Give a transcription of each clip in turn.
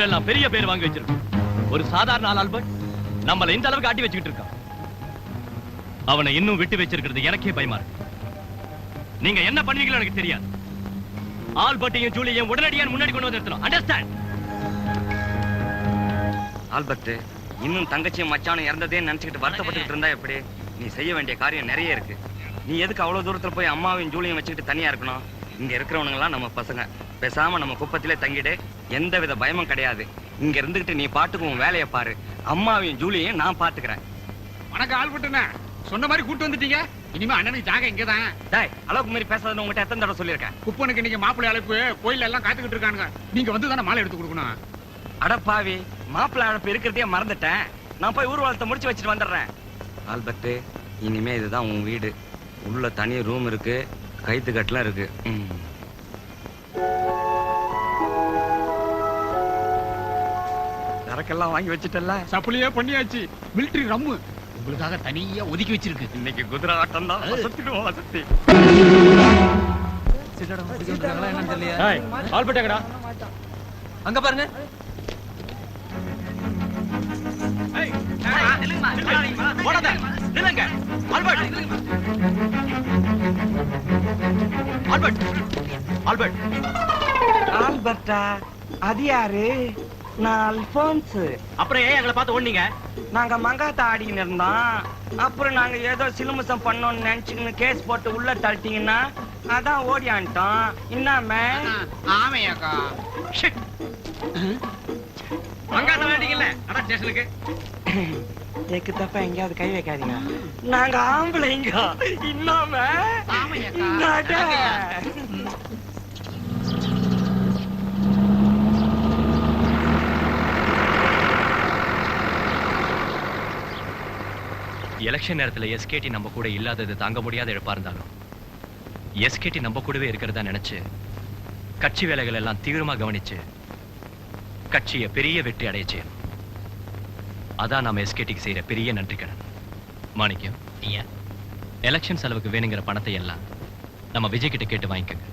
ஊரெல்லாம் பெரிய பேர் வாங்கி வச்சிருக்கோம். ஒரு சாதாரண ஆள் ஆல்பர்ட் நம்மள இந்த அளவுக்கு ஆட்டி வச்சுக்கிட்டு இருக்கான். அவனை இன்னும் விட்டு வச்சிருக்கிறது எனக்கே பயமா இருக்கு. நீங்க என்ன பண்ணுவீங்களோ எனக்கு தெரியாது. ஆல்பர்ட்டையும் ஜூலியையும் உடனடியாக முன்னாடி கொண்டு வந்து நிறுத்தணும். அண்டர்ஸ்டாண்ட்? ஆல்பர்ட், இன்னும் தங்கச்சியும் மச்சானும் இறந்ததே நினைச்சுக்கிட்டு வருத்தப்பட்டுக்கிட்டு இருந்தா எப்படி? நீ செய்ய வேண்டிய காரியம் நிறைய இருக்கு. நீ எதுக்கு அவ்வளவு தூரத்துல போய் அம்மாவையும் ஜூலியும் வச்சுக்கிட்டு தனியா இருக்கணும்? இங்க இருக்கிறவனுங்க எல்லாம் நம்ம பசங்க. பேசாம நம்ம குப்பத்திலே தங்கிடு. எந்த வித பயமும் கிடையாது. இங்க இருந்துகிட்டு நீ பாட்டுக்கு உன் வேலையை பாரு. அம்மாவையும் ஜூலியையும் நான் பாத்துக்கிறேன். வணக்கம் ஆல்பர்ட்ண்ணே. சொன்ன மாதிரி கூட்டு வந்துட்டீங்க. இனிமே அண்ணனுக்கு ஜாக இங்கதான். டேய், அளவுக்கு மீறி பேசாதன்னு உங்ககிட்ட எத்தனை தடவை சொல்லியிருக்கேன்? குப்பனுக்கு நீங்க மாப்பிள்ளை அழைப்பு கோயில்ல எல்லாம் காத்துக்கிட்டு இருக்கானுங்க. நீங்க வந்து தானே மாலை எடுத்து கொடுக்கணும். அடப்பாவி, மாப்பிள்ளை அழைப்பு இருக்கிறதே மறந்துட்டேன். நான் போய் ஊர்வலத்தை முடிச்சு வச்சுட்டு வந்துடுறேன். ஆல்பர்ட், இனிமே இதுதான் உன் வீடு. உள்ள தனி ரூம் இருக்கு, கைத்து கட்டலாம் இருக்கு. சரக்கெல்லாம் வாங்கி வச்சுட்டல? சப்புளியே பண்ணியாச்சு. மிலிட்டரி ரம்மு உங்களுக்காக தனியா ஒதுக்கி வச்சிருக்கு. இன்னைக்கு குதிரை ஆட்டம் தான். வசத்திடுவோம் வசத்தி. ஆல்பர்ட் எங்கடா? அங்க பாருங்க. ஆல்பர்ட்டா, அது யாரு? நான் அல்போன்ஸ். அப்புறம் ஏன் எங்களை பார்த்து ஓடுனீங்க? நாங்க மங்காத்தா ஆடின்னு இருந்தோம். அப்புறம் நாங்க ஏதோ சிலுமிசம் பண்ணோம்னு நினைச்சுக்கின்னு கேஸ் போட்டு உள்ள தள்ளிட்டீங்கன்னா அதான் ஓடியான்ட்டோம். இன்னாம ஆமையாக்கா மங்காத்தா வேண்டிங்கல்ல அதான் ஸ்டேஷனுக்கு. எக்கு தப்பா எங்கேயாவது கை வைக்காதீங்க. நாங்க ஆம்பளைங்க. இன்னாம எலெக்ஷன் நேரத்துல எஸ்கேடி நம்ம கூட இல்லாதது தாங்க முடியாத இழப்பா இருந்தாலும் எஸ்கேடி நம்ம கூடவே இருக்கிறதா நினைச்சு கட்சி வேலைகள் எல்லாம் தீவிரமா கவனிச்சு கட்சியை பெரிய வெற்றி அடைய செய்யணும். அதான் நாம எஸ்கேடிக்கு செய்யற பெரிய நன்றி கடன். மாணிக்கம், எலெக்ஷன் செலவுக்கு வேணுங்கிற பணத்தை எல்லாம் நம்ம விஜய் கிட்ட கேட்டு வாங்கிக்கோங்க.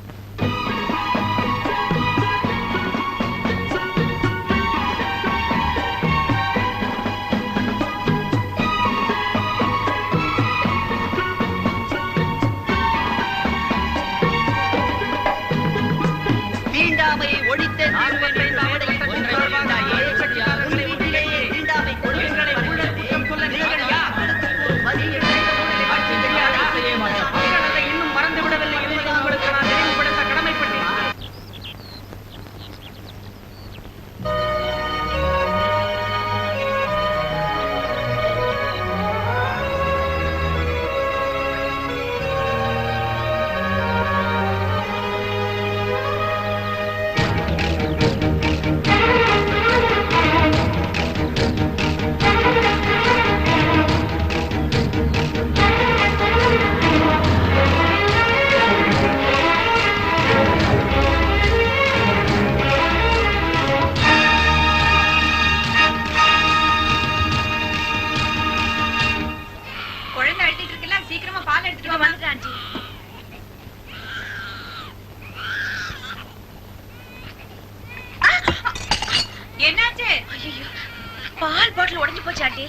பால் பாட்டில் உடைஞ்சு போச்சு ஆண்டி.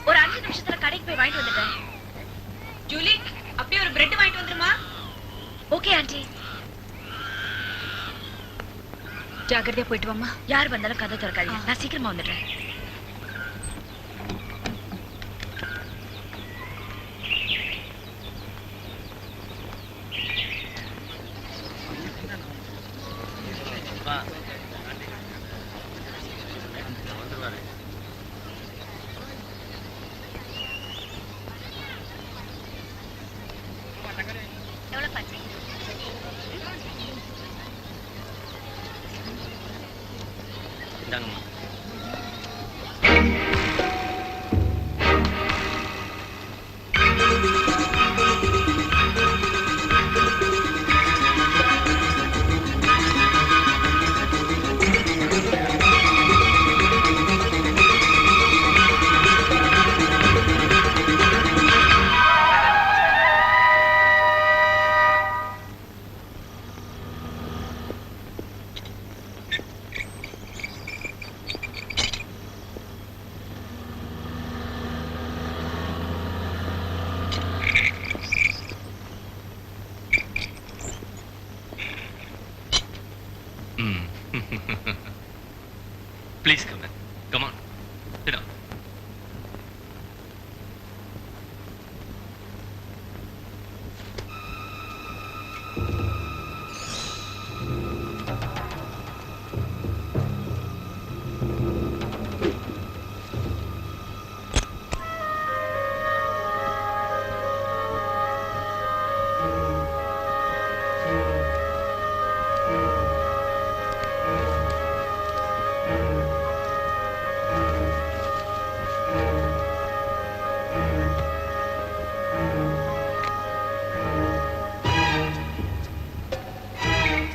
ஒரு 5 நிமிஷத்துல கடைக்கு போய் வாங்கிட்டு வந்துட்டேன். ஜூலி, அப்படியே ஒரு பிரெட் வாங்கிட்டு வந்துருமா? Okay aunty. ஜாக்கிரதையா போயிட்டு வாமா. யார் வந்தாலும் கதை திறக்காதீங்க. நான் சீக்கிரமா வந்துடுறேன். Please come come on sit down.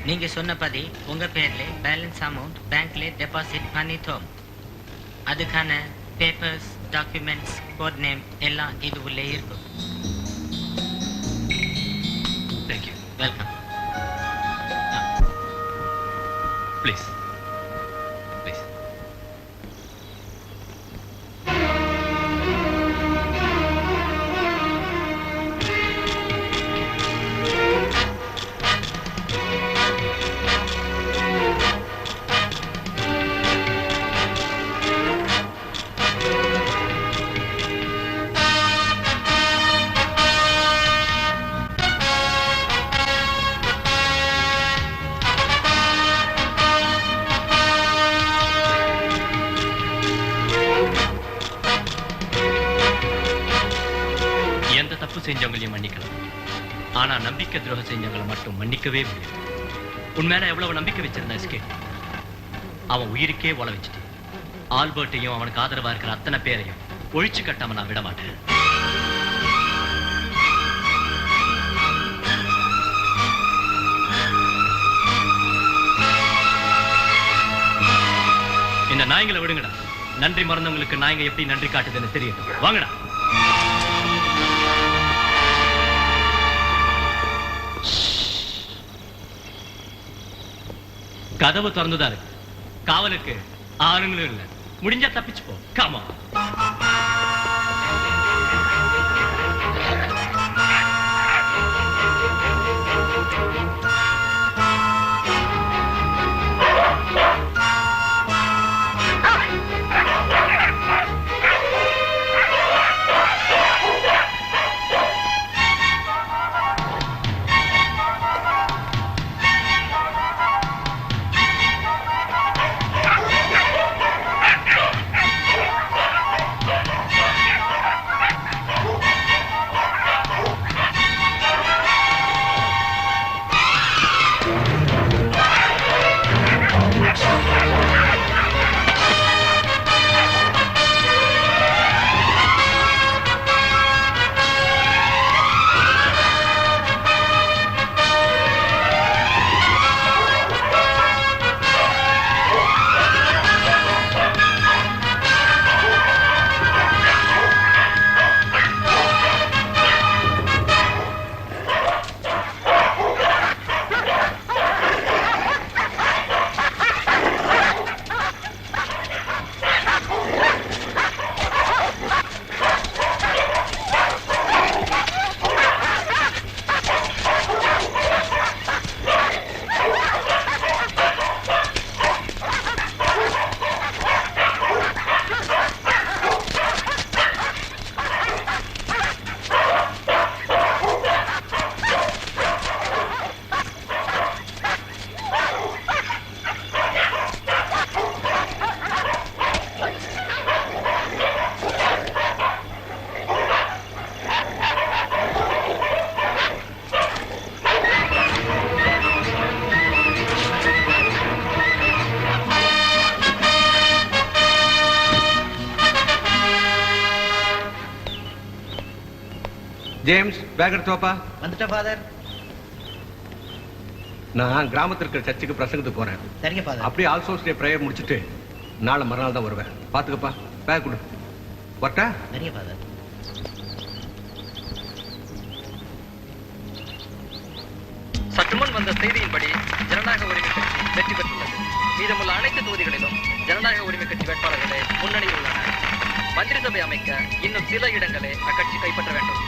நீங்க சொன்னபடி உங்க பேர்ல பேலன்ஸ் அமௌண்ட் பேங்க்ல டெபாசிட் பண்ணிட்டோம். அதுக்கான பேப்பர்ஸ், டாக்குமெண்ட்ஸ், கோட் நேம் எல்லாம் இது உள்ளே இருக்கும். தேங்க்யூ. வெல்கம். Please please. எந்த தப்பு செஞ்சவங்களையும் மன்னிக்கலாம், ஆனா நம்பிக்கை துரோகம் செஞ்சவங்களை மட்டும் மன்னிக்கவே முடியாது. உண்மையில எவ்வளவு நம்பிக்கை வச்சிருந்த எஸ்கேட், அவன் உயிருக்கே உழ வச்சுட்டு ஆல்பர்ட்டையும் அவனுக்கு ஆதரவா இருக்கிற அத்தனை பேரையும் ஒழிச்சு கட்டாம நான் விட மாட்டேன். இந்த நாய்களை விடுங்கடா. நன்றி மறந்தவங்களுக்கு நாய்ங்க எப்படி நன்றி காட்டுதுன்னு தெரியும். வாங்கடா. கதவு திறந்துதான் இருக்கு. காவலுக்கு ஆளுங்களும் இல்ல. முடிஞ்சா தப்பிச்சு போ. காமா. ஜேம்ஸ் பேக் எடுத்துவாப்பா. வந்துட்டேன் ஃபாதர். நான் கிராமத்தில் இருக்கிற சர்ச்சுக்கு பிரசங்கத்துக்கு போறேன். சரிங்க ஃபாதர். அப்படியே ஆல் சோர்ஸ் டே ப்ரேயர் முடிச்சுட்டு நாளை மறுநாள் தான் வருவேன். பாத்துக்கப்பா. பேக் கொடு. வரட்டா? சரிங்க ஃபாதர். சற்றுமுன் வந்த செய்தியின்படி ஜனநாயக உரிமை கட்சி வெற்றி பெற்றுள்ளது. மீதமுள்ள அனைத்து தொகுதிகளிலும் ஜனநாயக உரிமை கட்சி வேட்பாளர்களே முன்னணியில் உள்ளனர். மந்திரி சபை அமைக்க இன்னும் சில இடங்களை அக்கட்சி கைப்பற்ற வேண்டும்.